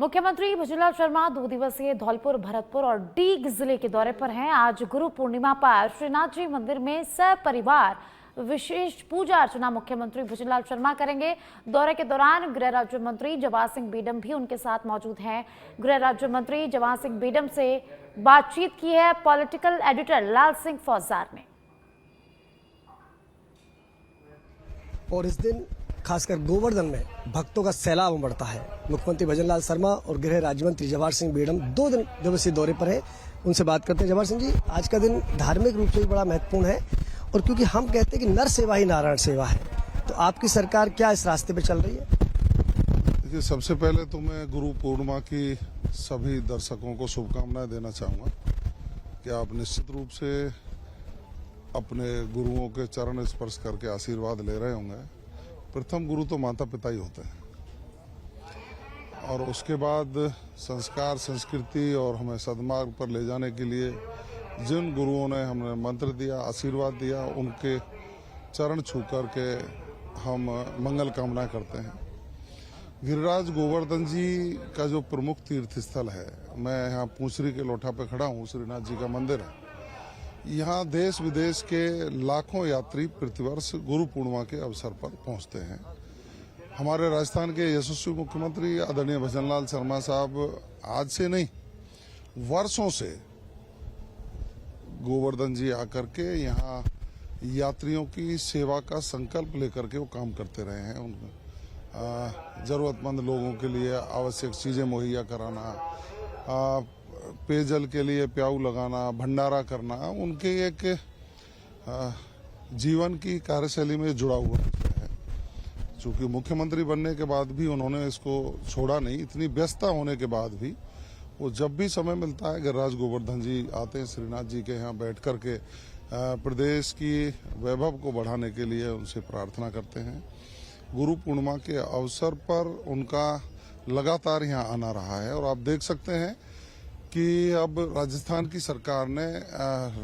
मुख्यमंत्री भजनलाल शर्मा 2 दिवसीय धौलपुर, भरतपुर और डीग जिले के दौरे पर हैं। आज गुरु पूर्णिमा पर श्रीनाथ जी मंदिर में सपरिवार विशेष पूजा अर्चना मुख्यमंत्री भजनलाल शर्मा करेंगे। दौरे के दौरान गृह राज्य मंत्री जवाहर सिंह बेडम भी उनके साथ मौजूद हैं। गृह राज्य मंत्री जवाहर सिंह बेडम से बातचीत की है पॉलिटिकल एडिटर लाल सिंह फौजदार ने। और इस दिन खासकर गोवर्धन में भक्तों का सैलाब उमड़ता है। मुख्यमंत्री भजनलाल शर्मा और गृह राज्य मंत्री जवाहर सिंह बेडम 2 दिवसीय दौरे पर है। उनसे बात करते हैं। जवाहर सिंह जी, आज का दिन धार्मिक रूप से भी बड़ा महत्वपूर्ण है और क्योंकि हम कहते हैं कि नर सेवा ही नारायण सेवा है, तो आपकी सरकार क्या इस रास्ते पे चल रही है? देखिए, सबसे पहले तो मैं गुरु पूर्णिमा की सभी दर्शकों को शुभकामनाएं देना चाहूँगा कि आप निश्चित रूप से अपने गुरुओं के चरण स्पर्श करके आशीर्वाद ले रहे होंगे। प्रथम गुरु तो माता पिता ही होते हैं और उसके बाद संस्कार, संस्कृति और हमें सद्मार्ग पर ले जाने के लिए जिन गुरुओं ने हमें मंत्र दिया, आशीर्वाद दिया, उनके चरण छू कर के हम मंगल कामना करते हैं। गिरिराज गोवर्धन जी का जो प्रमुख तीर्थ स्थल है, मैं यहाँ पूंछरी के लोठा पे खड़ा हूँ, श्रीनाथ जी का मंदिर है। यहाँ देश विदेश के लाखों यात्री प्रतिवर्ष गुरु पूर्णिमा के अवसर पर पहुँचते हैं। हमारे राजस्थान के यशस्वी मुख्यमंत्री आदरणीय भजनलाल शर्मा साहब आज से नहीं, वर्षों से गोवर्धन जी आकर के यहाँ यात्रियों की सेवा का संकल्प लेकर के वो काम करते रहे हैं। जरूरतमंद लोगों के लिए आवश्यक चीजें मुहैया कराना, पेयजल के लिए प्याऊ लगाना, भंडारा करना, उनके एक जीवन की कार्यशैली में जुड़ा हुआ है। चूंकि मुख्यमंत्री बनने के बाद भी उन्होंने इसको छोड़ा नहीं। इतनी व्यस्तता होने के बाद भी वो जब भी समय मिलता है गिरिराज गोवर्धन जी आते हैं, श्रीनाथ जी के यहाँ बैठ कर के प्रदेश की वैभव को बढ़ाने के लिए उनसे प्रार्थना करते हैं। गुरु पूर्णिमा के अवसर पर उनका लगातार यहाँ आना रहा है और आप देख सकते हैं कि अब राजस्थान की सरकार ने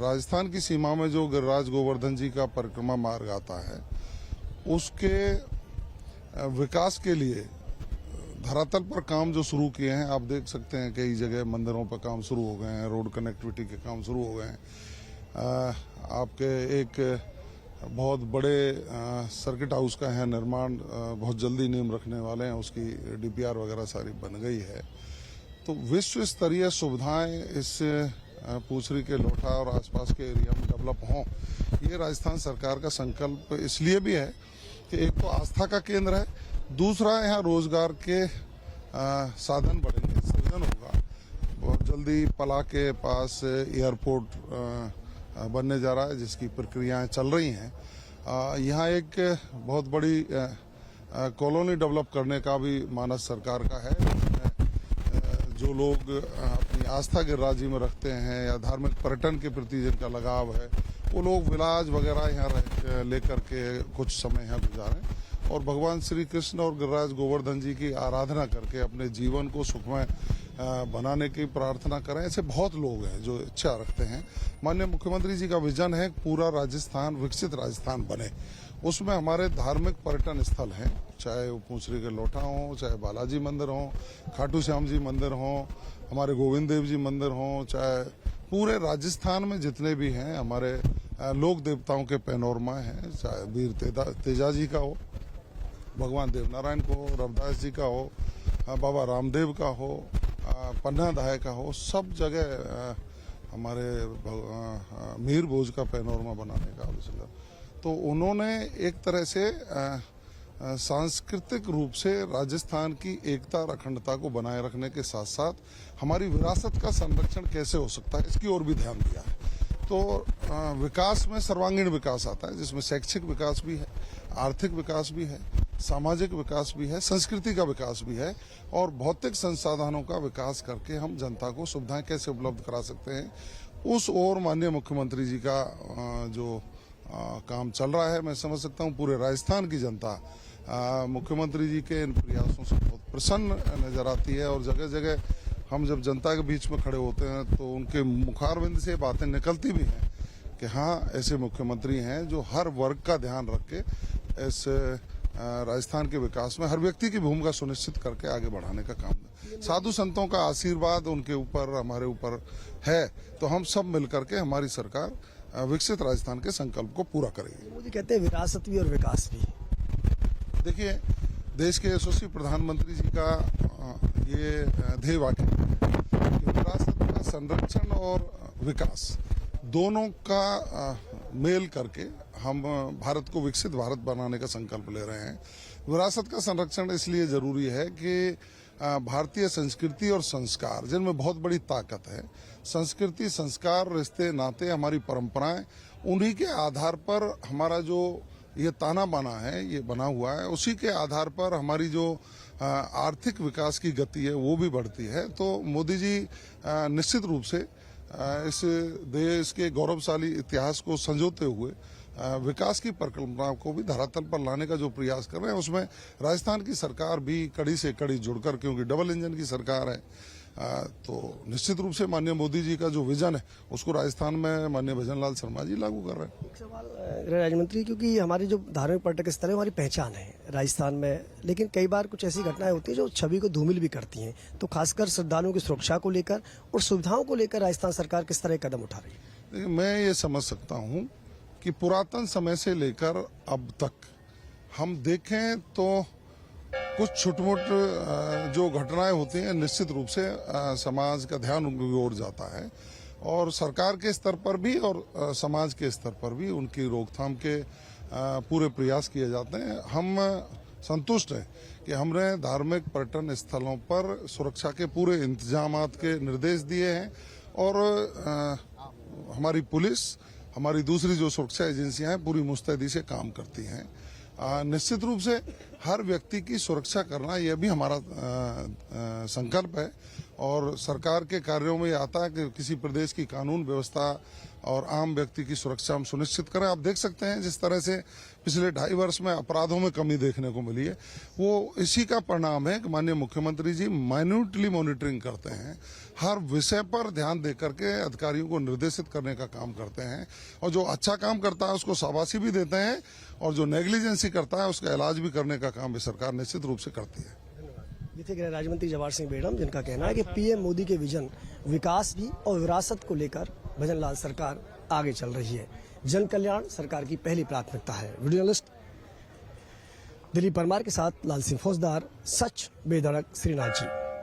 राजस्थान की सीमा में जो गिरिराज गोवर्धन जी का परिक्रमा मार्ग आता है, उसके विकास के लिए धरातल पर काम जो शुरू किए हैं, आप देख सकते हैं कई जगह मंदिरों पर काम शुरू हो गए हैं, रोड कनेक्टिविटी के काम शुरू हो गए हैं। आपके एक बहुत बड़े सर्किट हाउस का है निर्माण, बहुत जल्दी नींव रखने वाले हैं, उसकी DPR वगैरह सारी बन गई है। तो विश्व स्तरीय सुविधाएं इस पूंछरी के लोठा और आसपास के एरिया में डेवलप हों, ये राजस्थान सरकार का संकल्प इसलिए भी है कि एक तो आस्था का केंद्र है, दूसरा यहाँ रोजगार के साधन बढ़ेंगे, सृजन होगा। बहुत जल्दी पला के पास एयरपोर्ट बनने जा रहा है, जिसकी प्रक्रियाएं चल रही हैं। यहाँ एक बहुत बड़ी कॉलोनी डेवलप करने का भी मानस सरकार का है। जो लोग अपनी आस्था गिरिराज जी में रखते हैं या धार्मिक पर्यटन के प्रति जिनका लगाव है, वो लोग विलाज वगैरह यहाँ लेकर के कुछ समय यहाँ गुजारें और भगवान श्री कृष्ण और गिरिराज गोवर्धन जी की आराधना करके अपने जीवन को सुखमय बनाने की प्रार्थना करें। ऐसे बहुत लोग हैं जो इच्छा रखते हैं। माननीय मुख्यमंत्री जी का विजन है पूरा राजस्थान विकसित राजस्थान बने। उसमें हमारे धार्मिक पर्यटन स्थल हैं, चाहे वो पूंछरी के लोठा हो, चाहे बालाजी मंदिर हो, खाटू श्याम जी मंदिर हो, हमारे गोविंद देव जी मंदिर हो, चाहे पूरे राजस्थान में जितने भी हैं हमारे लोक देवताओं के पैनोरमा हैं, चाहे वीर तेजा जी का हो, भगवान देवनारायण को, रविदास जी का हो, बाबा रामदेव का हो, पन्ना दाय का हो, सब जगह हमारे मीर भोज का पैनोरमा बनाने का आवश्यक। तो उन्होंने एक तरह से सांस्कृतिक रूप से राजस्थान की एकता और अखंडता को बनाए रखने के साथ साथ हमारी विरासत का संरक्षण कैसे हो सकता है, इसकी ओर भी ध्यान दिया है। तो विकास में सर्वांगीण विकास आता है, जिसमें शैक्षिक विकास भी है, आर्थिक विकास भी है, सामाजिक विकास भी है, संस्कृति का विकास भी है और भौतिक संसाधनों का विकास करके हम जनता को सुविधाएं कैसे उपलब्ध करा सकते हैं, उस ओर माननीय मुख्यमंत्री जी का जो काम चल रहा है। मैं समझ सकता हूं पूरे राजस्थान की जनता मुख्यमंत्री जी के इन प्रयासों से बहुत प्रसन्न नजर आती है और जगह जगह हम जब जनता के बीच में खड़े होते हैं तो उनके मुखारविंद से बातें निकलती भी हैं कि हाँ, ऐसे मुख्यमंत्री हैं जो हर वर्ग का ध्यान रख के इस राजस्थान के विकास में हर व्यक्ति की भूमिका सुनिश्चित करके आगे बढ़ाने का काम। साधु संतों का आशीर्वाद उनके ऊपर, हमारे ऊपर है, तो हम सब मिलकर के हमारी सरकार विकसित राजस्थान के संकल्प को पूरा करेगी। मोदी कहते हैं विरासत भी और विकास भी। देखिए, देश के यशस्वी प्रधानमंत्री जी का ये ध्येय वाक्य है कि विरासत का संरक्षण और विकास दोनों का मेल करके हम भारत को विकसित भारत बनाने का संकल्प ले रहे हैं। विरासत का संरक्षण इसलिए जरूरी है कि भारतीय संस्कृति और संस्कार, जिनमें बहुत बड़ी ताकत है, संस्कृति, संस्कार, रिश्ते, नाते, हमारी परंपराएं, उन्हीं के आधार पर हमारा जो ये ताना बाना है, ये बना हुआ है, उसी के आधार पर हमारी जो आर्थिक विकास की गति है वो भी बढ़ती है। तो मोदी जी निश्चित रूप से इस देश के गौरवशाली इतिहास को संजोते हुए विकास की परिकल्पना को भी धरातल पर लाने का जो प्रयास कर रहे हैं, उसमें राजस्थान की सरकार भी कड़ी से कड़ी जुड़कर, क्योंकि डबल इंजन की सरकार है, तो निश्चित रूप से माननीय मोदी जी का जो विजन है उसको राजस्थान में माननीय भजन लाल शर्मा जी लागू कर रहे हैं। एक सवाल गृह राज्य मंत्री, क्योंकि हमारी जो धार्मिक पर्यटक स्थल है हमारी पहचान है राजस्थान में, लेकिन कई बार कुछ ऐसी घटनाएं होती हैं जो छवि को धूमिल भी करती हैं, तो खासकर श्रद्धालुओं की सुरक्षा को लेकर और सुविधाओं को लेकर राजस्थान सरकार किस तरह कदम उठा रही है? देखिए, मैं ये समझ सकता हूँ कि पुरातन समय से लेकर अब तक हम देखें तो कुछ छोट-मोट जो घटनाएं होती हैं, निश्चित रूप से समाज का ध्यान उनकी ओर जाता है, और सरकार के स्तर पर भी और समाज के स्तर पर भी उनकी रोकथाम के पूरे प्रयास किए जाते हैं। हम संतुष्ट हैं कि हमने धार्मिक पर्यटन स्थलों पर सुरक्षा के पूरे इंतजामात के निर्देश दिए हैं, और हमारी पुलिस, हमारी दूसरी जो सुरक्षा एजेंसियां हैं, पूरी मुस्तैदी से काम करती हैं। निश्चित रूप से हर व्यक्ति की सुरक्षा करना यह भी हमारा संकल्प है, और सरकार के कार्यों में यह आता है कि किसी प्रदेश की कानून व्यवस्था और आम व्यक्ति की सुरक्षा हम सुनिश्चित करें। आप देख सकते हैं जिस तरह से पिछले 2.5 वर्ष में अपराधों में कमी देखने को मिली है, वो इसी का परिणाम है कि माननीय मुख्यमंत्री जी माइन्यूटली मॉनिटरिंग करते हैं, हर विषय पर ध्यान देकर के अधिकारियों को निर्देशित करने का काम करते हैं, और जो अच्छा काम करता है उसको शाबाशी भी देते हैं, और जो नेग्लिजेंसी करता है उसका इलाज भी करने का काम भी सरकार निश्चित रूप से करती है। ये थे गृह राज्य मंत्री जवाहर सिंह बेड़म, जिनका कहना है कि पीएम मोदी के विजन, विकास भी और विरासत को लेकर भजन लाल सरकार आगे चल रही है। जन कल्याण सरकार की पहली प्राथमिकता है। वीडियो जर्नलिस्ट दिलीप परमार के साथ लाल सिंह फौजदार, सच बेधड़क, श्रीनाथ जी।